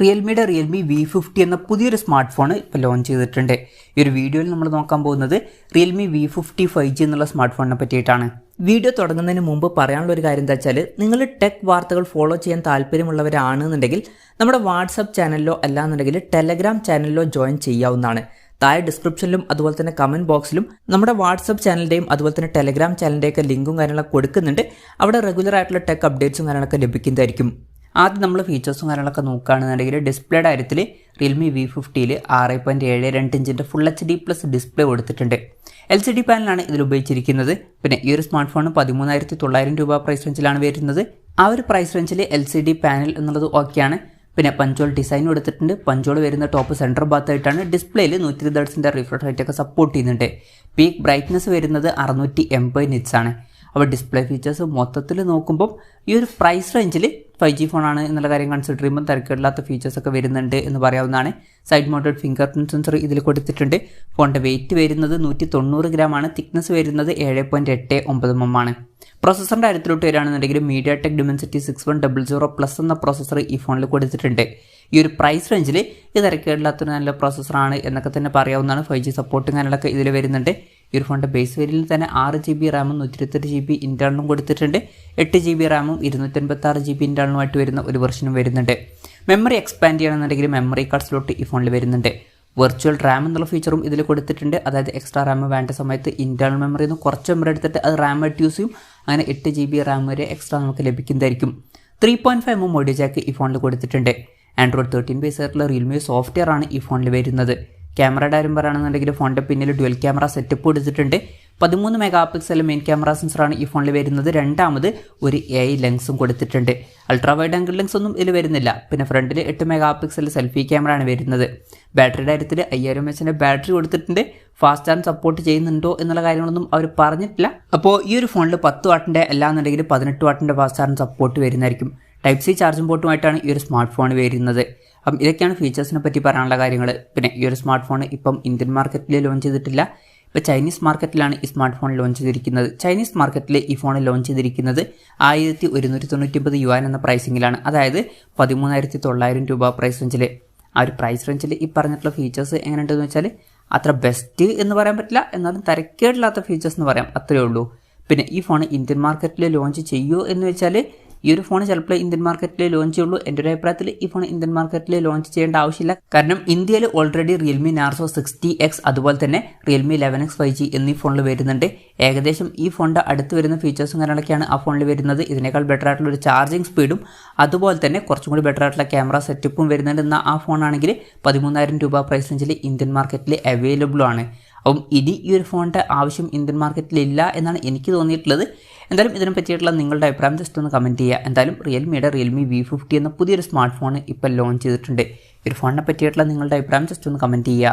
റിയൽമിയുടെ Realme V50 എന്ന പുതിയൊരു smart phone ഇപ്പോൾ ലോഞ്ച് ചെയ്തിട്ടുണ്ട്. ഈ ഒരു വീഡിയോയിൽ നമ്മൾ നോക്കാൻ പോകുന്നത് Realme V50 5G എന്നുള്ള സ്മാർട്ട് ഫോണിനെ പറ്റിയിട്ടാണ്. വീഡിയോ തുടങ്ങുന്നതിന് മുമ്പ് പറയാനുള്ള ഒരു കാര്യം എന്താ വെച്ചാൽ, നിങ്ങൾ ടെക് വാർത്തകൾ ഫോളോ ചെയ്യാൻ താല്പര്യമുള്ളവരാണെന്നുണ്ടെങ്കിൽ നമ്മുടെ വാട്സപ്പ് ചാനലിലോ അല്ലാന്നുണ്ടെങ്കിൽ ടെലഗ്രാം ചാനലിലോ ജോയിൻ ചെയ്യാവുന്നതാണ്. താഴെ ഡിസ്ക്രിപ്ഷനിലും അതുപോലെ തന്നെ കമൻറ്റ് ബോക്സിലും നമ്മുടെ വാട്സപ്പ് ചാനലിൻ്റെയും അതുപോലെ തന്നെ ടെലഗ്രാം ചാനലിൻ്റെയൊക്കെ ലിങ്കും കാര്യങ്ങളൊക്കെ കൊടുക്കുന്നുണ്ട്. അവിടെ റെഗുലർ ആയിട്ടുള്ള ടെക് അപ്ഡേറ്റ്സും കാര്യങ്ങളൊക്കെ ലഭിക്കുന്നതായിരിക്കും. ആദ്യം നമ്മൾ ഫീച്ചേഴ്സും കാര്യങ്ങളൊക്കെ നോക്കുകയാണെന്നുണ്ടെങ്കിൽ ഡിസ്പ്ലേയുടെ കാര്യത്തിൽ Realme V50യിൽ 6.72 ഇഞ്ചിൻ്റെ ഫുൾ HD+ ഡിസ്പ്ലേ കൊടുത്തിട്ടുണ്ട്. LCD പാനലാണ് ഇതിൽ ഉപയോഗിച്ചിരിക്കുന്നത്. പിന്നെ ഈ ഒരു സ്മാർട്ട് ഫോൺ 13,900 രൂപ പ്രൈസ് റേഞ്ചിലാണ് വരുന്നത്. ആ ഒരു പ്രൈസ് റേഞ്ചിൽ LCD പാനൽ എന്നുള്ളത് ഓക്കെയാണ്. പിന്നെ പഞ്ചോൾ ഡിസൈൻ കൊടുത്തിട്ടുണ്ട്. പഞ്ചോൾ വരുന്ന ടോപ്പ് സെൻറ്റർ ഭാഗത്തായിട്ടാണ്. ഡിസ്പ്ലേയിൽ 120 Hz റിഫ്രഷ് റേറ്റ് ഒക്കെ സപ്പോർട്ട് ചെയ്യുന്നുണ്ട്. പീക്ക് ബ്രൈറ്റ്നസ് വരുന്നത് 680 nits ആണ്. അപ്പോൾ ഡിസ്പ്ലേ ഫീച്ചേഴ്സ് മൊത്തത്തിൽ നോക്കുമ്പോൾ ഈ ഒരു പ്രൈസ് റേഞ്ചിൽ 5G ഫോണാണ് എന്നുള്ള കാര്യം കൺസിഡർ ചെയ്യുമ്പോൾ തിരക്കില്ലാത്ത ഫീച്ചേഴ്സൊക്കെ വരുന്നുണ്ട് എന്ന് പറയാവുന്നതാണ്. Side mounted finger print sensor ഇതിൽ കൊടുത്തിട്ടുണ്ട്. ഫോണിൻ്റെ വെയിറ്റ് വരുന്നത് 190 gram ആണ്. തിക്നെസ് വരുന്നത് 7.89 mm ആണ്. പ്രോസസ്സറിൻ്റെ കാര്യത്തിലോട്ട് വരികയാണെന്നുണ്ടെങ്കിൽ mediatek dimensity 6100+ എന്ന പ്രോസസ്സർ ഈ ഫോണിൽ കൊടുത്തിട്ടുണ്ട്. ഈ ഒരു പ്രൈസ് റേഞ്ചിൽ ഇത് തിരക്കേടില്ലാത്തൊരു നല്ല പ്രോസസ്സറാണ് എന്നൊക്കെ തന്നെ പറയാവുന്നതാണ്. 5G സപ്പോർട്ടും കാര്യങ്ങളൊക്കെ ഇതിൽ വരുന്നുണ്ട്. ഈ ഒരു ഫോണിൻ്റെ ബേസ് വേരിയന്റിൽ തന്നെ 6GB റാമും 128GB ഇൻറ്റേർണലും കൊടുത്തിട്ടുണ്ട്. 8GB റാമും 256GB ഇൻറ്റേർണലുമായിട്ട് വരുന്ന ഒരു വെർഷനും വരുന്നുണ്ട്. മെമ്മറി എക്സ്പാൻഡ് ചെയ്യണമെന്നുണ്ടെങ്കിൽ മെമ്മറി കാർഡ് സ്ലോട്ട് ഈ ഫോണിൽ വരുന്നുണ്ട്. വെർച്വൽ റാം എന്നുള്ള ഫീച്ചറും ഇതിൽ കൊടുത്തിട്ടുണ്ട്. അതായത് എക്സ്ട്രാ റാം വേണ്ട സമയത്ത് ഇൻറ്റേർണൽ മെമ്മറിയിൽ നിന്ന് കുറച്ച് മെമ്മറി എടുത്തിട്ട് അത് റാം ആയിട്ട് യൂസ് ചെയ്യും. അങ്ങനെ 8GB റാം വരെ എക്സ്ട്രാ നമുക്ക് ലഭിക്കുന്നതായിരിക്കും. 3.5 mm ഓഡിയോ ജാക്ക് ഈ ഫോണിൽ കൊടുത്തിട്ടുണ്ട്. Android 13 ബേസ് ആയിട്ടുള്ള Realme സോഫ്റ്റ്വെയർ ആണ് ഈ ഫോണിൽ വരുന്നത്. ക്യാമറയുടെ കാര്യം പറയുകയാണെന്നുണ്ടെങ്കിൽ ഫോണിൻ്റെ പിന്നിൽ ഡ്യുവൽ ക്യാമറ സെറ്റപ്പ് കൊടുത്തിട്ടുണ്ട്. 13 MP മെയിൻ ക്യാമറ സെൻസറാണ് ഈ ഫോണിൽ വരുന്നത്. രണ്ടാമത് ഒരു AI ലെൻസും കൊടുത്തിട്ടുണ്ട്. അൾട്രാ വൈഡ് ആംഗിൾ ലെൻസ് ഒന്നും ഇതിൽ വരുന്നില്ല. പിന്നെ ഫ്രണ്ടിൽ 8 MP സെൽഫി ക്യാമറ ആണ് വരുന്നത്. ബാറ്ററിയുടെ കാര്യത്തിൽ 5000 mAh ബാറ്ററി കൊടുത്തിട്ടുണ്ട്. ഫാസ്റ്റ് ചാർജ് സപ്പോർട്ട് ചെയ്യുന്നുണ്ടോ എന്നുള്ള കാര്യങ്ങളൊന്നും അവർ പറഞ്ഞിട്ടില്ല. അപ്പോൾ ഈ ഒരു ഫോണിൽ 10 വാട്ടിൻ്റെ അല്ലാന്നുണ്ടെങ്കിൽ 18 വാട്ടിൻ്റെ ഫാസ്റ്റ് ചാർജ് സപ്പോർട്ട് വരുന്നതായിരിക്കും. Type-C ചാർജിംഗ് പോർട്ടുമായിട്ടാണ് ഈ ഒരു സ്മാർട്ട് ഫോൺ വരുന്നത്. അപ്പം ഇതൊക്കെയാണ് ഫീച്ചേഴ്സിനെ പറ്റി പറയാനുള്ള കാര്യങ്ങൾ. പിന്നെ ഈ ഒരു സ്മാർട്ട് ഫോൺ ഇപ്പം ഇന്ത്യൻ മാർക്കറ്റിൽ ലോഞ്ച് ചെയ്തിട്ടില്ല. ഇപ്പോൾ ചൈനീസ് മാർക്കറ്റിലാണ് ഈ സ്മാർട്ട് ഫോൺ ലോഞ്ച് ചെയ്തിരിക്കുന്നത്. ചൈനീസ് മാർക്കറ്റിൽ ഈ ഫോൺ ലോഞ്ച് ചെയ്തിരിക്കുന്നത് 1199 yuan എന്ന പ്രൈസിങ്ങിലാണ്. അതായത് 13,900 രൂപ പ്രൈസ് റേഞ്ചിൽ. ആ ഒരു പ്രൈസ് റേഞ്ചിൽ ഈ പറഞ്ഞിട്ടുള്ള ഫീച്ചേഴ്സ് എങ്ങനെയുണ്ടെന്ന് വെച്ചാൽ അത്ര ബെസ്റ്റ് എന്ന് പറയാൻ പറ്റില്ല, എന്നാലും തരക്കേടില്ലാത്ത ഫീച്ചേഴ്സ് എന്ന് പറയാം, അത്രയേ ഉള്ളൂ. പിന്നെ ഈ ഫോൺ ഇന്ത്യൻ മാർക്കറ്റിൽ ലോഞ്ച് ചെയ്യുമോ എന്ന് വെച്ചാൽ ഈ ഒരു ഫോൺ ചിലപ്പോൾ ഇന്ത്യൻ മാർക്കറ്റിൽ ലോഞ്ച് ചെയ്യുള്ളൂ. എൻ്റെ ഒരു അഭിപ്രായത്തിൽ ഈ ഫോൺ ഇന്ത്യൻ മാർക്കറ്റിൽ ലോഞ്ച് ചെയ്യേണ്ട ആവശ്യമില്ല. കാരണം ഇന്ത്യയിൽ ഓൾറെഡി Realme Narzo 60X അതുപോലെ തന്നെ Realme 11X 5G എന്നീ ഫോണിൽ വരുന്നുണ്ട്. ഏകദേശം ഈ ഫോണിൻ്റെ അടുത്ത് വരുന്ന ഫീച്ചേഴ്സും കാര്യങ്ങളൊക്കെയാണ് ആ ഫോണിൽ വരുന്നത്. ഇതിനേക്കാൾ ബെറ്റർ ആയിട്ടുള്ള ഒരു ചാർജിങ് സ്പീഡും അതുപോലെ തന്നെ കുറച്ചും കൂടി ബെറ്റർ ആയിട്ടുള്ള ക്യാമറ സെറ്റപ്പും വരുന്നുണ്ട്. എന്നാൽ ആ ഫോണാണെങ്കിൽ 13,000 രൂപ പ്രൈസ് റേഞ്ചിൽ ഇന്ത്യൻ മാർക്കറ്റിൽ അവൈലബിൾ ആണ്. അപ്പം ഇനി ഈ ഒരു ഫോണിൻ്റെ ആവശ്യം ഇന്ത്യൻ മാർക്കറ്റിൽ ഇല്ല എന്നാണ് എനിക്ക് തോന്നിയിട്ടുള്ളത്. എന്തായാലും ഇതിനെ പറ്റിയിട്ടുള്ള നിങ്ങളുടെ അഭിപ്രായം ജസ്റ്റ് ഒന്ന് കമൻറ്റ് ചെയ്യുക. എന്തായാലും റിയൽമിയുടെ Realme V50 എന്ന പുതിയൊരു സ്മാർട്ട് ഫോൺ ഇപ്പോൾ ലോഞ്ച് ചെയ്തിട്ടുണ്ട്. ഈ ഒരു ഫോണിനെ പറ്റിയിട്ടുള്ള നിങ്ങളുടെ അഭിപ്രായം ജസ്റ്റ് ഒന്ന് കമൻറ്റ് ചെയ്യുക.